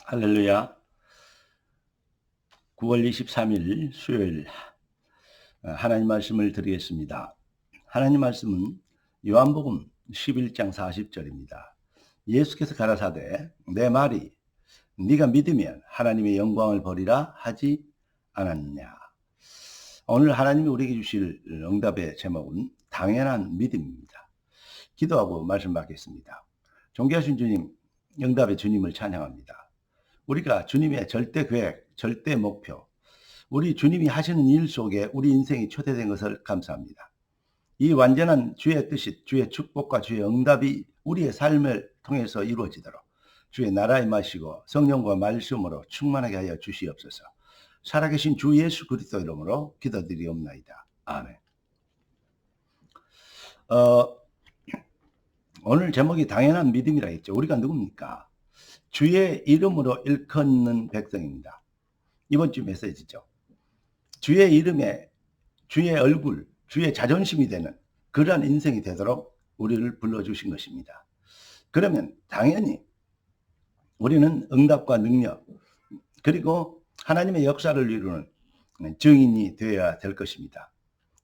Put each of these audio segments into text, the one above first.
할렐루야. 9월 23일 수요일 하나님 말씀을 드리겠습니다. 하나님 말씀은 요한복음 11장 40절입니다. 예수께서 가라사대 내 말이 네가 믿으면 하나님의 영광을 버리라 하지 않았느냐. 오늘 하나님이 우리에게 주실 응답의 제목은 당연한 믿음입니다. 기도하고 말씀 받겠습니다. 존귀하신 주님, 응답의 주님을 찬양합니다. 우리가 주님의 절대 계획, 절대 목표, 우리 주님이 하시는 일 속에 우리 인생이 초대된 것을 감사합니다. 이 완전한 주의 뜻이, 주의 축복과 주의 응답이 우리의 삶을 통해서 이루어지도록 주의 나라에 임하시고 성령과 말씀으로 충만하게 하여 주시옵소서. 살아계신 주 예수 그리스도 이름으로 기도드리옵나이다. 아멘. 오늘 제목이 당연한 믿음이라 했죠. 우리가 누굽니까? 주의 이름으로 일컫는 백성입니다. 이번 주 메시지죠. 주의 이름에 주의 얼굴, 주의 자존심이 되는 그러한 인생이 되도록 우리를 불러주신 것입니다. 그러면 당연히 우리는 응답과 능력 그리고 하나님의 역사를 이루는 증인이 되어야 될 것입니다.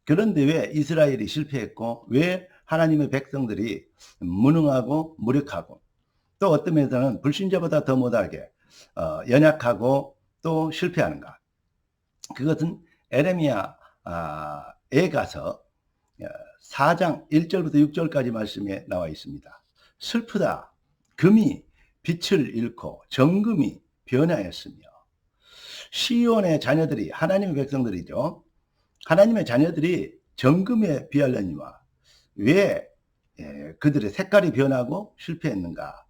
그런데 왜 이스라엘이 실패했고 왜 하나님의 백성들이 무능하고 무력하고 또 어떤 면에서는 불신자보다 더 못하게 연약하고 또 실패하는가? 그것은 에레미야에 가서 4장 1절부터 6절까지 말씀에 나와 있습니다. 슬프다. 금이 빛을 잃고 정금이 변하였으며 시온의 자녀들이 하나님의 백성들이죠. 하나님의 자녀들이 정금에 비하려니와 왜 그들의 색깔이 변하고 실패했는가?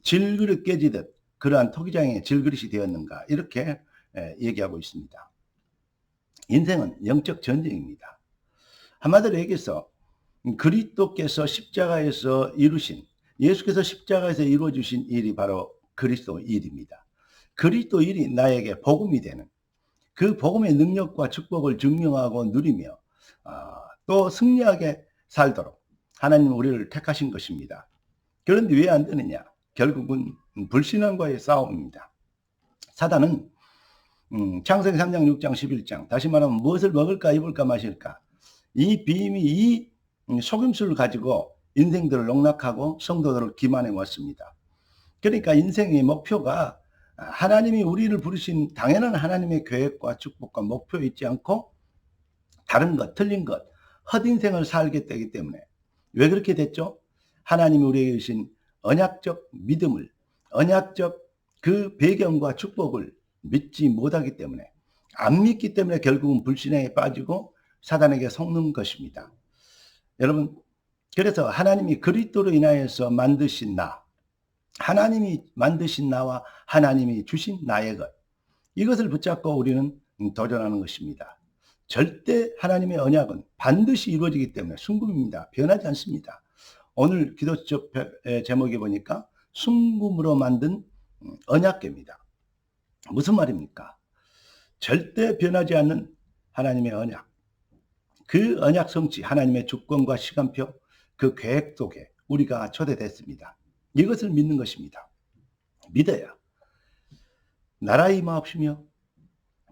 질그릇 깨지듯 그러한 토기장의 질그릇이 되었는가? 이렇게 얘기하고 있습니다. 인생은 영적 전쟁입니다. 한마디로 얘기해서 그리스도께서 십자가에서 이루신, 예수께서 십자가에서 이루어 주신 일이 바로 그리스도 일입니다. 그리스도 일이 나에게 복음이 되는 그 복음의 능력과 축복을 증명하고 누리며 또 승리하게 살도록 하나님 우리를 택하신 것입니다. 그런데 왜 안 되느냐? 결국은 불신앙과의 싸움입니다. 사단은 창세기 3장 6장 11장 다시 말하면 무엇을 먹을까 입을까 마실까 이 비밀이 이 속임수를 가지고 인생들을 농락하고 성도들을 기만해 왔습니다. 그러니까 인생의 목표가 하나님이 우리를 부르신 당연한 하나님의 계획과 축복과 목표에 있지 않고 다른 것, 틀린 것, 헛인생을 살게 되기 때문에 왜 그렇게 됐죠? 하나님이 우리에게 주신 언약적 믿음을, 언약적 그 배경과 축복을 믿지 못하기 때문에 안 믿기 때문에 결국은 불신앙에 빠지고 사단에게 속는 것입니다. 여러분, 그래서 하나님이 그리스도로 인하여서 만드신 나, 하나님이 만드신 나와 하나님이 주신 나의 것, 이것을 붙잡고 우리는 도전하는 것입니다. 절대 하나님의 언약은 반드시 이루어지기 때문에 순금입니다. 변하지 않습니다. 오늘 기도적 제목에 보니까 순금으로 만든 언약궤입니다. 무슨 말입니까? 절대 변하지 않는 하나님의 언약, 그 언약 성취, 하나님의 주권과 시간표, 그 계획 속에 우리가 초대됐습니다. 이것을 믿는 것입니다. 믿어야 나라의 임하옵시며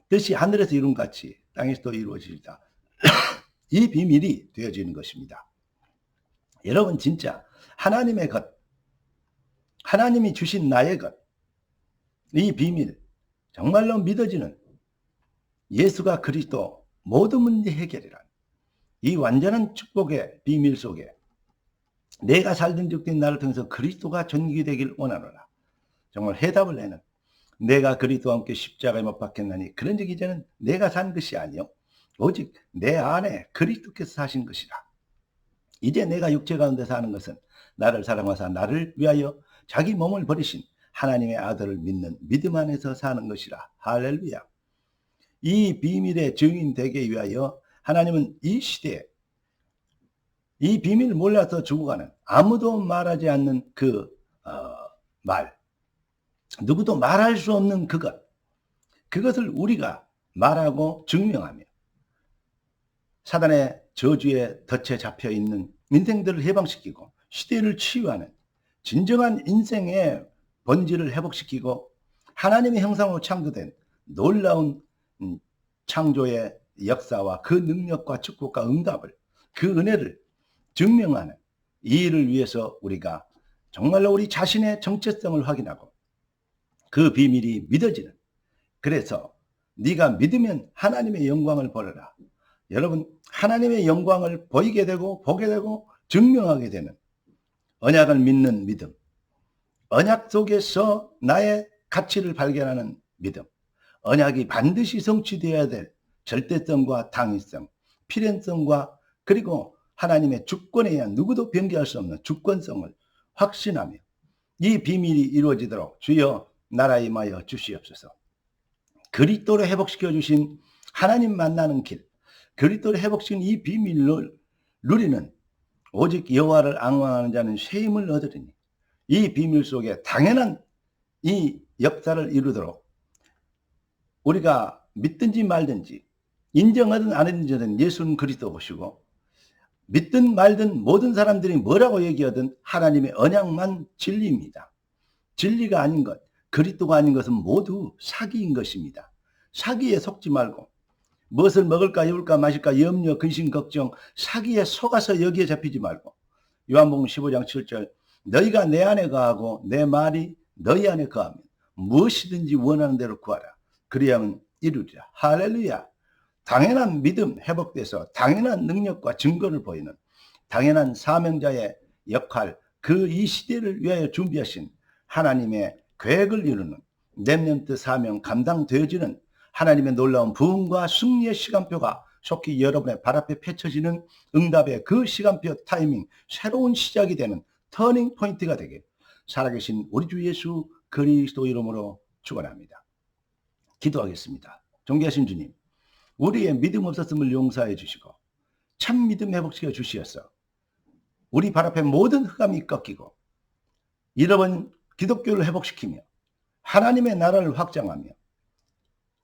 뜻이 하늘에서 이룬 같이 땅에서도 이루어지리다. 이 비밀이 되어지는 것입니다. 여러분 진짜 하나님의 것, 하나님이 주신 나의 것, 이 비밀 정말로 믿어지는 예수가 그리스도 모든 문제 해결이란 이 완전한 축복의 비밀 속에 내가 살던 적된 나를 통해서 그리스도가 존귀되길 원하노라. 정말 해답을 내는 내가 그리스도와 함께 십자가에 못 박혔나니 그런 적 이제는 내가 산 것이 아니요 오직 내 안에 그리스도께서 사신 것이라. 이제 내가 육체 가운데 사는 것은 나를 사랑하사 나를 위하여 자기 몸을 버리신 하나님의 아들을 믿는 믿음 안에서 사는 것이라. 할렐루야. 이 비밀의 증인 되기 위하여 하나님은 이 시대에 이 비밀을 몰라서 죽어가는 아무도 말하지 않는 그 말, 누구도 말할 수 없는 그것을 우리가 말하고 증명하며 사단의 저주에 덫에 잡혀 있는 인생들을 해방시키고 시대를 치유하는 진정한 인생의 본질을 회복시키고 하나님의 형상으로 창조된 놀라운 창조의 역사와 그 능력과 축복과 응답을, 그 은혜를 증명하는 이 일을 위해서 우리가 정말로 우리 자신의 정체성을 확인하고 그 비밀이 믿어지는, 그래서 네가 믿으면 하나님의 영광을 보려라. 여러분, 하나님의 영광을 보이게 되고 보게 되고 증명하게 되는 언약을 믿는 믿음, 언약 속에서 나의 가치를 발견하는 믿음, 언약이 반드시 성취되어야 될 절대성과 당위성, 필연성과 그리고 하나님의 주권에 의한 누구도 변개할 수 없는 주권성을 확신하며 이 비밀이 이루어지도록 주여 나라 임하여 주시옵소서. 그리스도로 회복시켜 주신 하나님 만나는 길, 그리스도로 회복시킨 이 비밀을 누리는 오직 여호와를 앙망하는 자는 새 힘을 얻으리니 이 비밀 속에 당연한 이 역사를 이루도록 우리가 믿든지 말든지 인정하든 안 인정하든 예수는 그리스도 보시고 믿든 말든 모든 사람들이 뭐라고 얘기하든 하나님의 언약만 진리입니다. 진리가 아닌 것, 그리스도가 아닌 것은 모두 사기인 것입니다. 사기에 속지 말고 무엇을 먹을까 입을까 마실까 염려 근심 걱정 사기에 속아서 여기에 잡히지 말고 요한복음 15장 7절 너희가 내 안에 거하고 내 말이 너희 안에 거하면 무엇이든지 원하는 대로 구하라. 그리하면 이루리라. 할렐루야. 당연한 믿음 회복돼서 당연한 능력과 증거를 보이는 당연한 사명자의 역할, 그 이 시대를 위하여 준비하신 하나님의 계획을 이루는 렘넌트 사명 감당되어지는 하나님의 놀라운 부흥과 승리의 시간표가 속히 여러분의 발 앞에 펼쳐지는 응답의 그 시간표 타이밍, 새로운 시작이 되는 터닝 포인트가 되게 살아계신 우리 주 예수 그리스도 이름으로 축원합니다. 기도하겠습니다. 존귀하신 주님, 우리의 믿음 없었음을 용서해 주시고 참 믿음 회복시켜 주시어서 우리 발 앞에 모든 흑암이 꺾이고 잃어버린 기독교를 회복시키며 하나님의 나라를 확장하며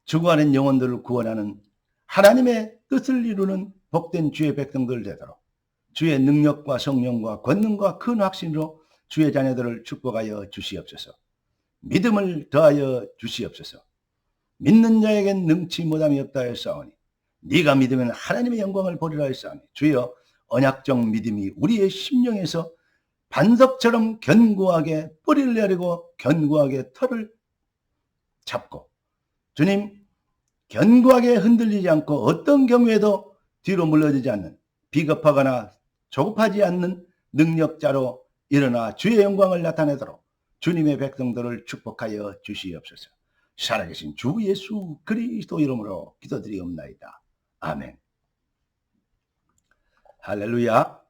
죽어가는 영혼들을 구원하는 하나님의 뜻을 이루는 복된 주의 백성들 되도록 주의 능력과 성령과 권능과 큰 확신으로 주의 자녀들을 축복하여 주시옵소서. 믿음을 더하여 주시옵소서. 믿는 자에겐 능치 못함이 없다 하였사오니 네가 믿으면 하나님의 영광을 보리라 하였사오니 주여 언약적 믿음이 우리의 심령에서 반석처럼 견고하게 뿌리를 내리고 견고하게 털을 잡고 주님 견고하게 흔들리지 않고 어떤 경우에도 뒤로 물러지지 않는 비겁하거나 조급하지 않는 능력자로 일어나 주의 영광을 나타내도록 주님의 백성들을 축복하여 주시옵소서. 살아계신 주 예수 그리스도 이름으로 기도드리옵나이다. 아멘. 할렐루야.